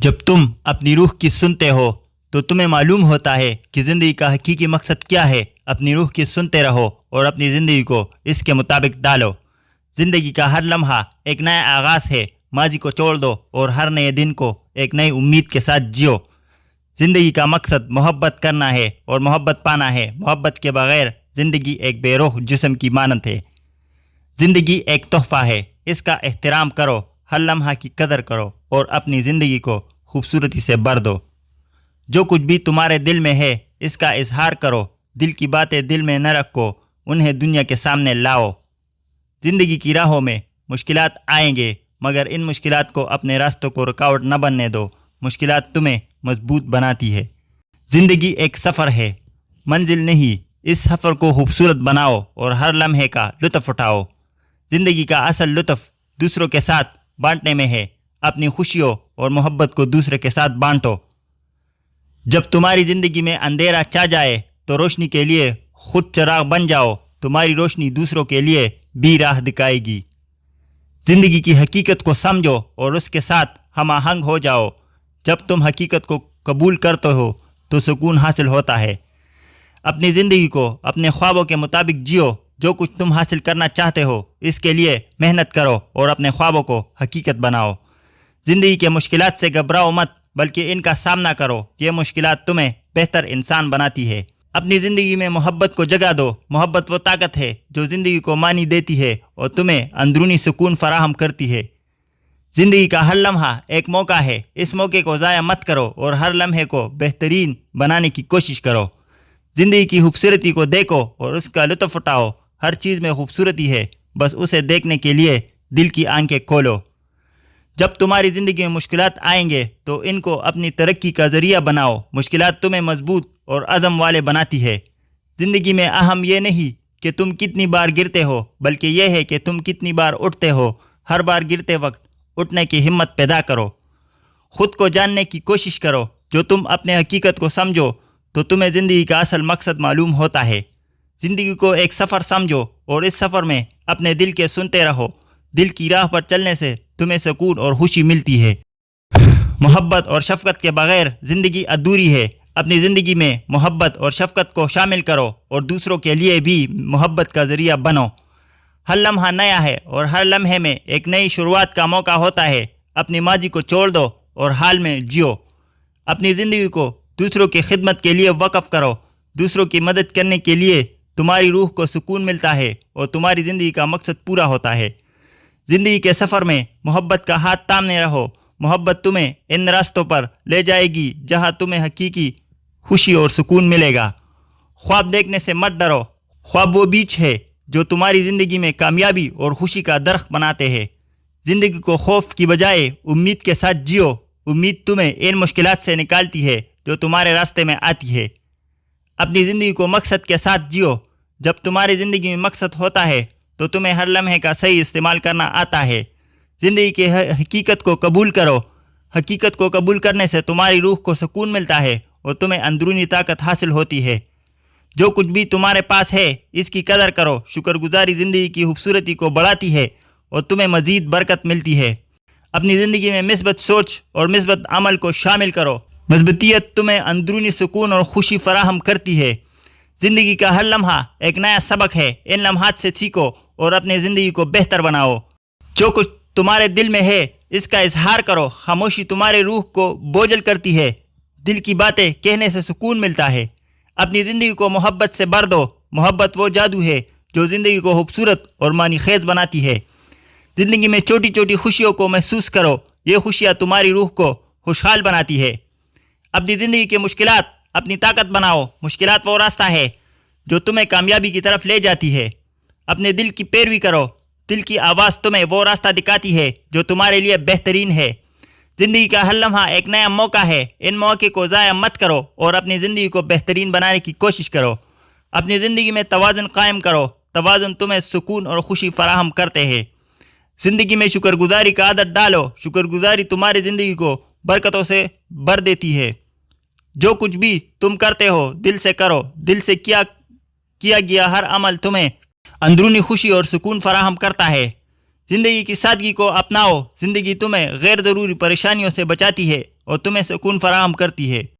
جب تم اپنی روح کی سنتے ہو تو تمہیں معلوم ہوتا ہے کہ زندگی کا حقیقی مقصد کیا ہے۔ اپنی روح کی سنتے رہو اور اپنی زندگی کو اس کے مطابق ڈالو۔ زندگی کا ہر لمحہ ایک نیا آغاز ہے۔ ماضی کو چھوڑ دو اور ہر نئے دن کو ایک نئی امید کے ساتھ جیو۔ زندگی کا مقصد محبت کرنا ہے اور محبت پانا ہے۔ محبت کے بغیر زندگی ایک بے روح جسم کی مانند ہے۔ زندگی ایک تحفہ ہے، اس کا احترام کرو، ہر لمحہ کی قدر کرو اور اپنی زندگی کو خوبصورتی سے بھر دو۔ جو کچھ بھی تمہارے دل میں ہے اس کا اظہار کرو۔ دل کی باتیں دل میں نہ رکھو، انہیں دنیا کے سامنے لاؤ۔ زندگی کی راہوں میں مشکلات آئیں گے، مگر ان مشکلات کو اپنے راستوں کو رکاوٹ نہ بننے دو۔ مشکلات تمہیں مضبوط بناتی ہے۔ زندگی ایک سفر ہے، منزل نہیں۔ اس سفر کو خوبصورت بناؤ اور ہر لمحے کا لطف اٹھاؤ۔ زندگی کا اصل لطف دوسروں کے ساتھ بانٹنے میں ہے۔ اپنی خوشیوں اور محبت کو دوسرے کے ساتھ بانٹو۔ جب تمہاری زندگی میں اندھیرا چھا جائے تو روشنی کے لیے خود چراغ بن جاؤ۔ تمہاری روشنی دوسروں کے لیے بھی راہ دکھائے گی۔ زندگی کی حقیقت کو سمجھو اور اس کے ساتھ ہم آہنگ ہو جاؤ۔ جب تم حقیقت کو قبول کرتے ہو تو سکون حاصل ہوتا ہے۔ اپنی زندگی کو اپنے خوابوں کے مطابق جیو۔ جو کچھ تم حاصل کرنا چاہتے ہو اس کے لیے محنت کرو اور اپنے خوابوں کو حقیقت بناؤ۔ زندگی کے مشکلات سے گھبراؤ مت، بلکہ ان کا سامنا کرو۔ یہ مشکلات تمہیں بہتر انسان بناتی ہے۔ اپنی زندگی میں محبت کو جگہ دو۔ محبت وہ طاقت ہے جو زندگی کو معنی دیتی ہے اور تمہیں اندرونی سکون فراہم کرتی ہے۔ زندگی کا ہر لمحہ ایک موقع ہے، اس موقع کو ضائع مت کرو اور ہر لمحے کو بہترین بنانے کی کوشش کرو۔ زندگی کی خوبصورتی کو دیکھو اور اس کا لطف اٹھاؤ۔ ہر چیز میں خوبصورتی ہے، بس اسے دیکھنے کے لیے دل کی آنکھیں کھولو۔ جب تمہاری زندگی میں مشکلات آئیں گے تو ان کو اپنی ترقی کا ذریعہ بناؤ۔ مشکلات تمہیں مضبوط اور عزم والے بناتی ہے۔ زندگی میں اہم یہ نہیں کہ تم کتنی بار گرتے ہو، بلکہ یہ ہے کہ تم کتنی بار اٹھتے ہو۔ ہر بار گرتے وقت اٹھنے کی ہمت پیدا کرو۔ خود کو جاننے کی کوشش کرو۔ جو تم اپنے حقیقت کو سمجھو تو تمہیں زندگی کا اصل مقصد معلوم ہوتا ہے۔ زندگی کو ایک سفر سمجھو اور اس سفر میں اپنے دل کے سنتے رہو۔ دل کی راہ پر چلنے سے تمہیں سکون اور خوشی ملتی ہے۔ محبت اور شفقت کے بغیر زندگی ادھوری ہے۔ اپنی زندگی میں محبت اور شفقت کو شامل کرو اور دوسروں کے لیے بھی محبت کا ذریعہ بنو۔ ہر لمحہ نیا ہے اور ہر لمحے میں ایک نئی شروعات کا موقع ہوتا ہے۔ اپنی ماضی کو چھوڑ دو اور حال میں جیو۔ اپنی زندگی کو دوسروں کی خدمت کے لیے وقف کرو۔ دوسروں کی مدد کرنے کے لیے تمہاری روح کو سکون ملتا ہے اور تمہاری زندگی کا مقصد پورا ہوتا ہے۔ زندگی کے سفر میں محبت کا ہاتھ تھامے رہو۔ محبت تمہیں ان راستوں پر لے جائے گی جہاں تمہیں حقیقی خوشی اور سکون ملے گا۔ خواب دیکھنے سے مت ڈرو۔ خواب وہ بیج ہے جو تمہاری زندگی میں کامیابی اور خوشی کا درخت بناتے ہیں۔ زندگی کو خوف کی بجائے امید کے ساتھ جیو۔ امید تمہیں ان مشکلات سے نکالتی ہے جو تمہارے راستے میں آتی ہے۔ اپنی زندگی کو مقصد کے ساتھ جیو۔ جب تمہاری زندگی میں مقصد ہوتا ہے تو تمہیں ہر لمحے کا صحیح استعمال کرنا آتا ہے۔ زندگی کی حقیقت کو قبول کرو۔ حقیقت کو قبول کرنے سے تمہاری روح کو سکون ملتا ہے اور تمہیں اندرونی طاقت حاصل ہوتی ہے۔ جو کچھ بھی تمہارے پاس ہے اس کی قدر کرو۔ شکر گزاری زندگی کی خوبصورتی کو بڑھاتی ہے اور تمہیں مزید برکت ملتی ہے۔ اپنی زندگی میں مثبت سوچ اور مثبت عمل کو شامل کرو۔ مثبتیت تمہیں اندرونی سکون اور خوشی فراہم کرتی ہے۔ زندگی کا ہر لمحہ ایک نیا سبق ہے۔ ان لمحات سے سیکھو اور اپنی زندگی کو بہتر بناؤ۔ جو کچھ تمہارے دل میں ہے اس کا اظہار کرو۔ خاموشی تمہارے روح کو بوجھل کرتی ہے۔ دل کی باتیں کہنے سے سکون ملتا ہے۔ اپنی زندگی کو محبت سے بھر دو۔ محبت وہ جادو ہے جو زندگی کو خوبصورت اور معنی خیز بناتی ہے۔ زندگی میں چھوٹی چھوٹی خوشیوں کو محسوس کرو۔ یہ خوشیاں تمہاری روح کو خوشحال بناتی ہے۔ اپنی زندگی کے مشکلات اپنی طاقت بناؤ۔ مشکلات وہ راستہ ہے جو تمہیں کامیابی کی طرف لے جاتی ہے۔ اپنے دل کی پیروی کرو۔ دل کی آواز تمہیں وہ راستہ دکھاتی ہے جو تمہارے لیے بہترین ہے۔ زندگی کا ہر لمحہ ایک نیا موقع ہے۔ ان مواقع کو ضائع مت کرو اور اپنی زندگی کو بہترین بنانے کی کوشش کرو۔ اپنی زندگی میں توازن قائم کرو۔ توازن تمہیں سکون اور خوشی فراہم کرتے ہیں۔ زندگی میں شکر گزاری کا عادت ڈالو۔ شکر گزاری تمہاری زندگی کو برکتوں سے بھر دیتی ہے۔ جو کچھ بھی تم کرتے ہو دل سے کرو۔ دل سے کیا گیا ہر عمل تمہیں اندرونی خوشی اور سکون فراہم کرتا ہے۔ زندگی کی سادگی کو اپناؤ۔ زندگی تمہیں غیر ضروری پریشانیوں سے بچاتی ہے اور تمہیں سکون فراہم کرتی ہے۔